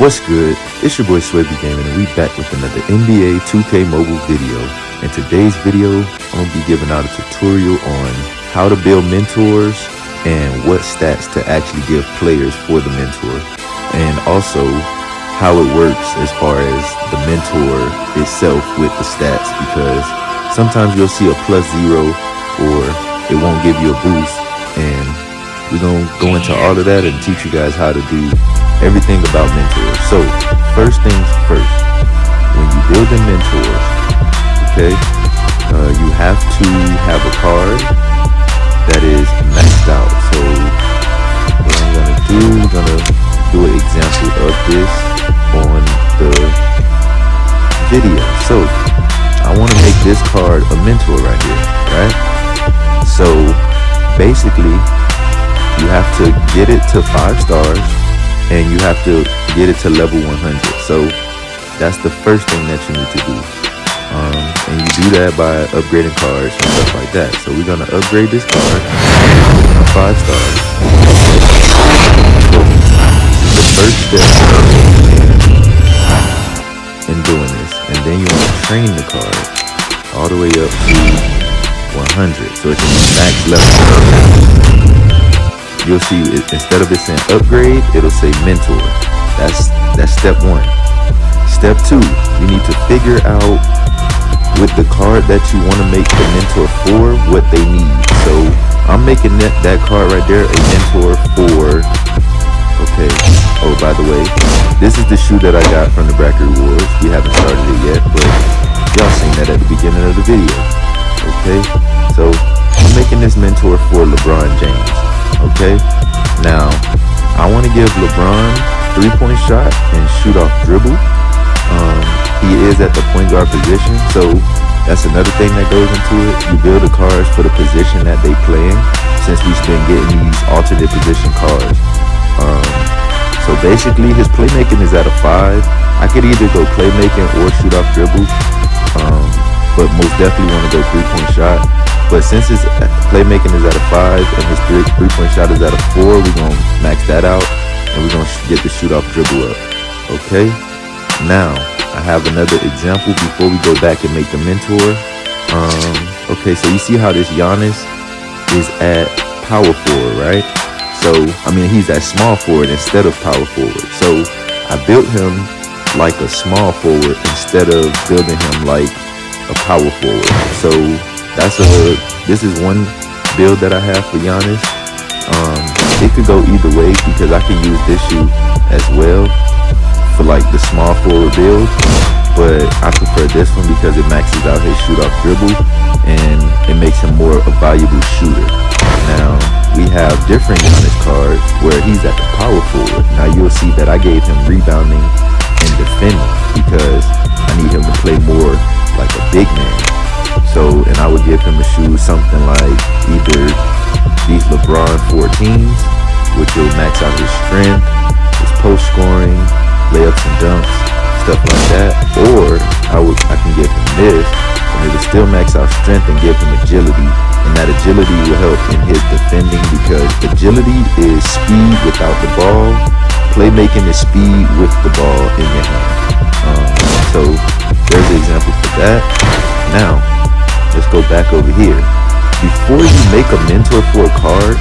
What's good? It's your boy swaymuzikgang, and we back with another NBA 2K mobile video. In today's video, I'm gonna be giving out a tutorial on how to build mentors and what stats to actually give players for the mentor, and also how it works as far as the mentor itself with the stats, because sometimes you'll see a +0 or it won't give you a boost, and we're gonna go into all of that and teach you guys how to do everything about mentors. So first things first, when you build a mentors, okay, you have to have a card that is maxed out. So what I'm gonna do, we're gonna do an example of this on the video. So I want to make this card a mentor right here, right? So basically you have to get it to 5 stars and you have to get it to level 100. So that's the first thing that you need to do. And you do that by upgrading cards and stuff like that. So we're gonna upgrade this card to 5 stars. So the first step in doing this, and then you want to train the card all the way up to 100. So it's a max level. You'll see instead of it saying upgrade, it'll say mentor. That's step 1. Step 2, you need to figure out with the card that you want to make the mentor for what they need. So I'm making that card right there a mentor for, okay, oh, by the way, this is the shoe that I got from the bracket rewards. We haven't started it yet, but y'all seen that at the beginning of the video. Okay, so I'm making this mentor for LeBron James. Okay, now I want to give LeBron 3-point shot and shoot off dribble. He is at the point guard position, so that's another thing that goes into it. You build the cards for the position that they play in, since we've been getting these alternate position cards. So basically his playmaking is at a 5. I could either go playmaking or shoot off dribble, but most definitely want to go 3-point shot. But since his playmaking is at a 5 and his three-point shot is at a 4, we're going to max that out and we're going to get the shoot off dribble up. Okay, now I have another example before we go back and make the mentor. Okay, so you see how this Giannis is at power forward, right? So, I mean, he's at small forward instead of power forward. So I built him like a small forward instead of building him like a power forward. So this is one build that I have for Giannis. It could go either way because I can use this shoe as well for like the small forward build, but I prefer this one because it maxes out his shoot off dribble and it makes him more a valuable shooter. Now we have different Giannis cards where he's at the power forward. Now you'll see that I gave him rebounding and defending because I need him to play more like a big man. So, and I would give him a shoe something like either these LeBron 14s, which will max out his strength, his post scoring, layups and dunks, stuff like that. Or I can give him this, and it'll still max out strength and give him agility. And that agility will help in his defending because agility is speed without the ball. Playmaking is speed with the ball in your hand. So there's an example for that. Now, let's go back over here. Before you make a mentor for a card,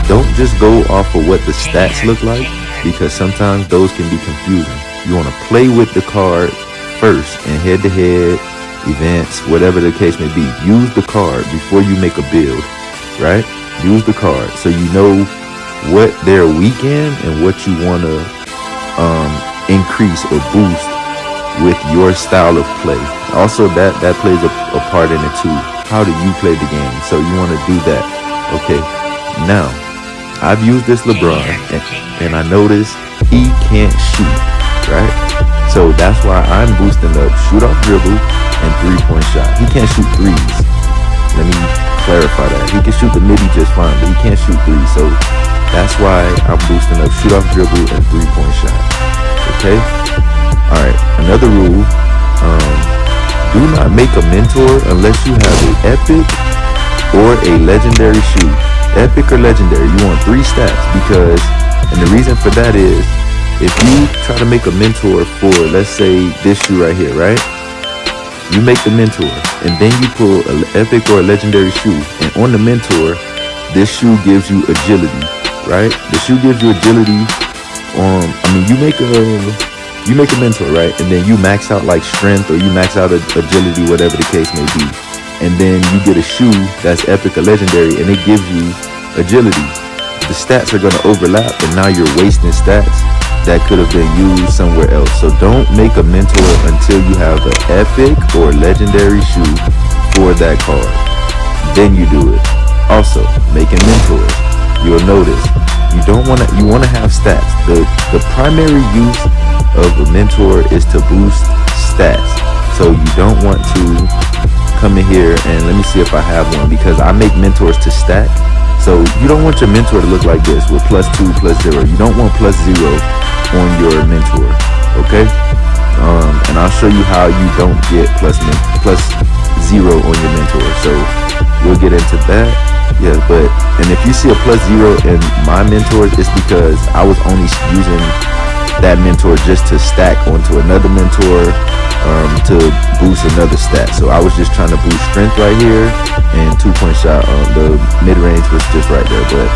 don't just go off of what the stats look like, because sometimes those can be confusing. You want to play with the card first in head-to-head events, whatever the case may be. Use the card before you make a build, right? Use the card so you know what they're weak in and what you want to increase or boost with your style of play. Also that plays a part in it too. How do you play the game? So you want to do that. Okay, now I've used this LeBron and I noticed he can't shoot, right? So that's why I'm boosting up shoot off dribble and 3-point shot. He can't shoot 3s. Let me clarify that. He can shoot the midi just fine, but he can't shoot 3s. So that's why I'm boosting up shoot off dribble and 3-point shot. Okay? Alright, another rule, do not make a mentor unless you have an epic or a legendary shoe. Epic or legendary, you want 3 stats because, and the reason for that is if you try to make a mentor for, let's say, this shoe right here, right? You make the mentor, and then you pull an epic or a legendary shoe, and on the mentor, this shoe gives you agility, right? The shoe gives you agility. You make a mentor, right? And then you max out like strength, or you max out agility, whatever the case may be. And then you get a shoe that's epic or legendary, and it gives you agility. The stats are gonna overlap, and now you're wasting stats that could have been used somewhere else. So don't make a mentor until you have an epic or legendary shoe for that card. Then you do it. Also, making mentors, you'll notice you want to have stats. The primary use of a mentor is to boost stats. So you don't want to come in here and let me see if I have one, because I make mentors to stack. So you don't want your mentor to look like this with +2, +0. You don't want +0 on your mentor, okay? And I'll show you how you don't get +0 on your mentor. So we'll get into that. Yeah, and if you see a +0 in my mentors, it's because I was only using that mentor just to stack onto another mentor, to boost another stat. So I was just trying to boost strength right here, and 2-point shot. The mid range was just right there, but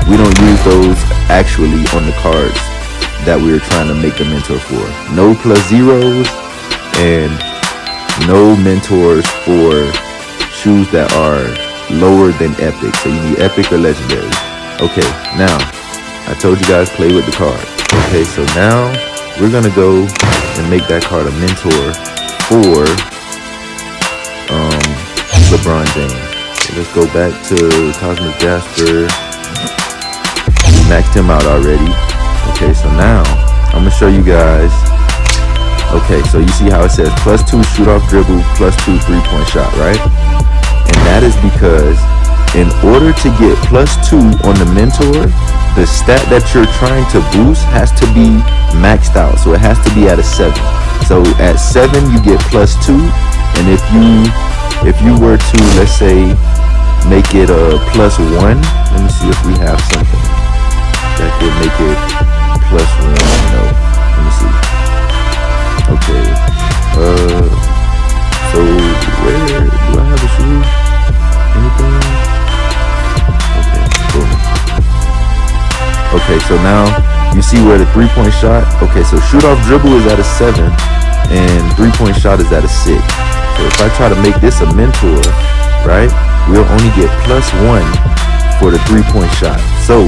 we don't use those actually on the cards that we were trying to make the mentor for. No +0s and no mentors for shoes that are lower than epic. So you need epic or legendary. Okay, now I told you guys play with the card. Okay, so now we're gonna go and make that card a mentor for LeBron James. So let's go back to Cosmic Jasper. We maxed him out already. Okay, so now I'm gonna show you guys. Okay, so you see how it says +2 shoot off dribble, +2 3-point shot, right? And that is because in order to get +2 on the mentor, the stat that you're trying to boost has to be maxed out. So it has to be at a 7. So at 7 you get +2, and if you were to, let's say, make it a +1, let me see if we have something that could make it +1. No, let me see. Okay, so where do I have a shoe? Anything? Okay, boom. Okay, so now you see where the 3-point shot. Okay, so shoot off dribble is at a 7, and 3-point shot is at a 6. So if I try to make this a mentor, right, we'll only get +1 for the 3-point shot. So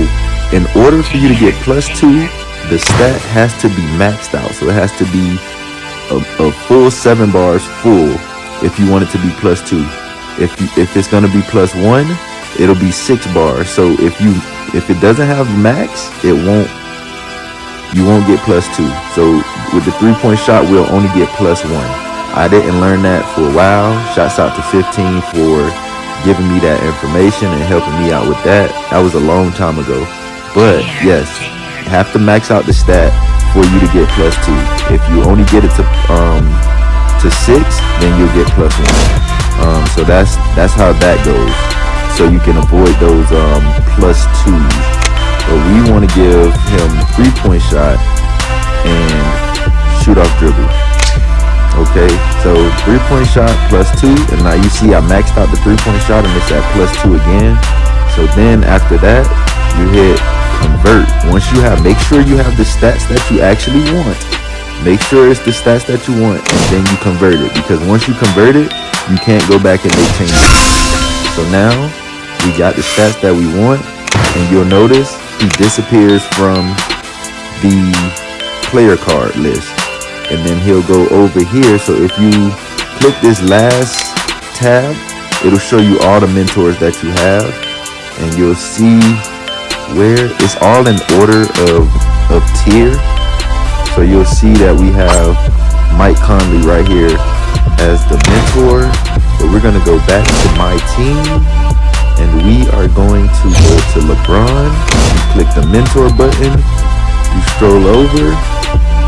in order for you to get +2, the stat has to be maxed out. So it has to be a full 7 bars full if you want it to be +2. If it's gonna be +1, it'll be 6 bars. So if it doesn't have max, you won't get +2. So with the 3-point shot, we'll only get +1. I didn't learn that for a while. Shouts out to 15 for giving me that information and helping me out with that. That was a long time ago. But yes, you have to max out the stat for you to get +2. If you only get it to 6, then you'll get +1. So that's how that goes. So you can avoid those +2s. But we want to give him 3-point shot and shoot off dribble. Okay, so 3-point shot +2, and now you see I maxed out the 3-point shot and it's at +2 again. So then after that, you hit convert. Make sure you have the stats that you actually want. Make sure it's the stats that you want, and then you convert it, because once you convert it, you can't go back and make changes. So now we got the stats that we want, and you'll notice he disappears from the player card list, and then he'll go over here. So if you click this last tab, it'll show you all the mentors that you have, and you'll see where it's all in order of tier. So you'll see that we have Mike Conley right here as the mentor, but we're gonna go back to my team, and we are going to go to LeBron. You click the mentor button, you scroll over,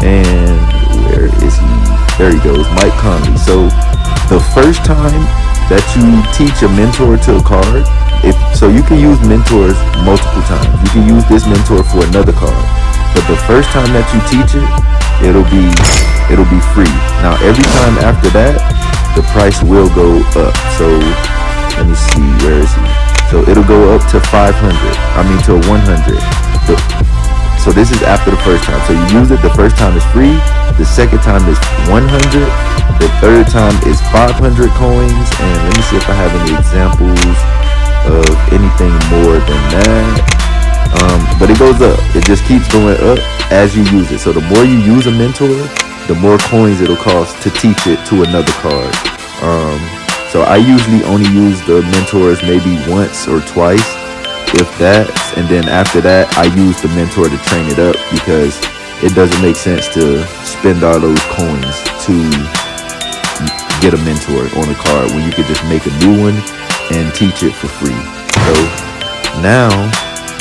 and where is he? There he goes, Mike Conley. So the first time that you teach a mentor to a card, so you can use mentors multiple times. You can use this mentor for another card. but the first time that you teach it, it'll be free. Now every time after that, the price will go up. So let me see, where is he? So it'll go up to 500. I mean to 100. So this is after the first time. So you use it, the first time is free, the second time is 100, the third time is 500 coins, and let me see if I have any examples of anything more than that. But it goes up. It just keeps going up as you use it. So the more you use a mentor, the more coins it'll cost to teach it to another card. So I usually only use the mentors maybe once or twice, if that, and then after that I use the mentor to train it up, because it doesn't make sense to spend all those coins to get a mentor on a card when you could just make a new one and teach it for free. So now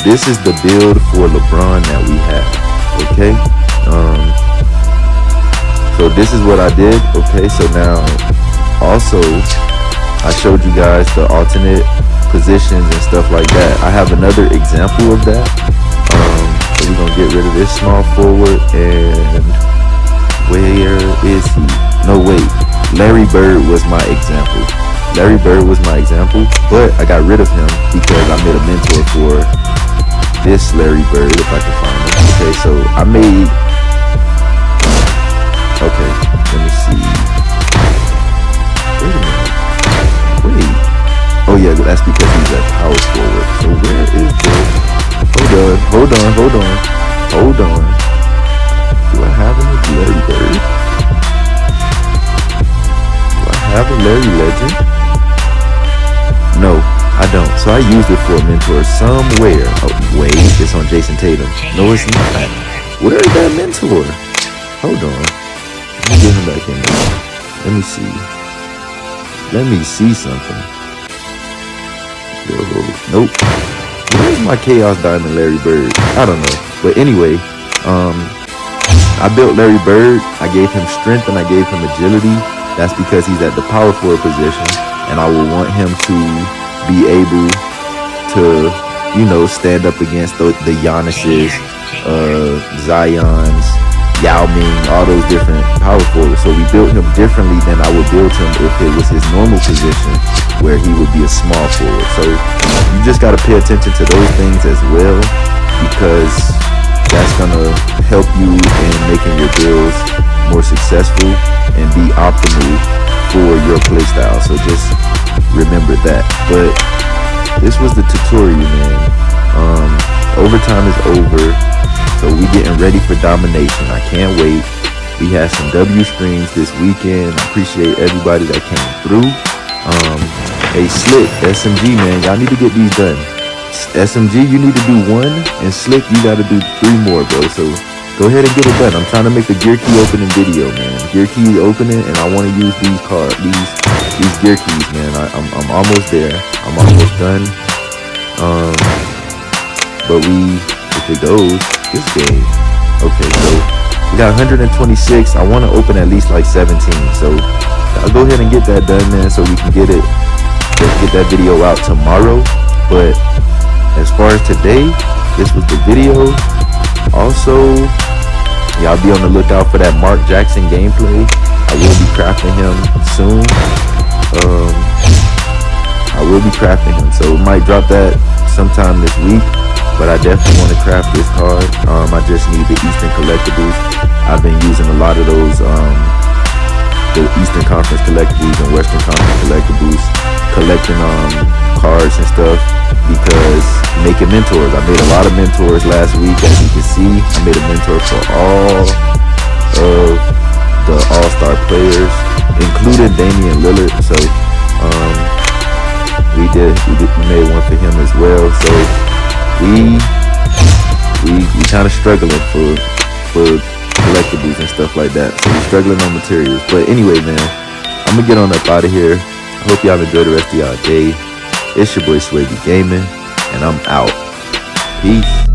this is the build for LeBron that we have. Okay, so this is what I did. Okay, so now also I showed you guys the alternate positions and stuff like that. I have another example of that. So we're gonna get rid of this small forward, and where is he? No, wait, Larry Bird was my example. Larry Bird was my example, but I got rid of him because I made a mentor for this Larry Bird, if I can find him. Okay, so I made, okay, let me see. Wait a minute. Wait. Oh yeah, that's because he's at power forward. So where is the, hold on. Do I have a Larry Bird? Do I have a Larry Legend? No, I don't. So I used it for a mentor somewhere. Oh wait, it's on Jason Tatum. No, it's not. Where is that mentor? Hold on. Let me get him back in there. Let me see. Let me see something. Nope. Where's my Chaos Diamond Larry Bird? I don't know. But anyway, I built Larry Bird. I gave him strength and I gave him agility. That's because he's at the power forward position, and I will want him to be able to, you know, stand up against the Giannis's, Zion's, Yao Ming, all those different power forwards. So we built him differently than I would build him if it was his normal position, where he would be a small forward. So you just got to pay attention to those things as well, because that's gonna help you in making your builds more successful and be optimal for your playstyle. So just remember that. But this was the tutorial, man. Overtime is over, so we getting ready for domination. I can't wait. We had some W streams this weekend. I appreciate everybody that came through. Hey Slick, SMG, man, y'all need to get these done. SMG, you need to do 1, and Slick, you gotta do 3 more, bro. So go ahead and get it done. I'm trying to make the gear key opening video, man. Gear key opening, and I want to use these gear keys, man. I'm almost there. I'm almost done. But if it goes, this game. Okay, so we got 126. I want to open at least like 17. So I'll go ahead and get that done, man, so we can get that video out tomorrow. But as far as today, this was the video. Also, y'all be on the lookout for that Mark Jackson gameplay. I will be crafting him soon. So we might drop that sometime this week. But I definitely want to craft this card. I just need the Eastern collectibles. I've been using a lot of those, the Eastern Conference collectibles and Western Conference collectibles, collecting cards and stuff, because making mentors. I made a lot of mentors last week, as you can see. I made a mentor for all of the All-Star players, including Damian Lillard. So we made one for him as well. So we kind of struggling for collectibles and stuff like that. So we're struggling on materials. But anyway, man, I'm gonna get on up out of here. I hope y'all enjoy the rest of y'all day. It's your boy Swayby Gaming, and I'm out. Peace.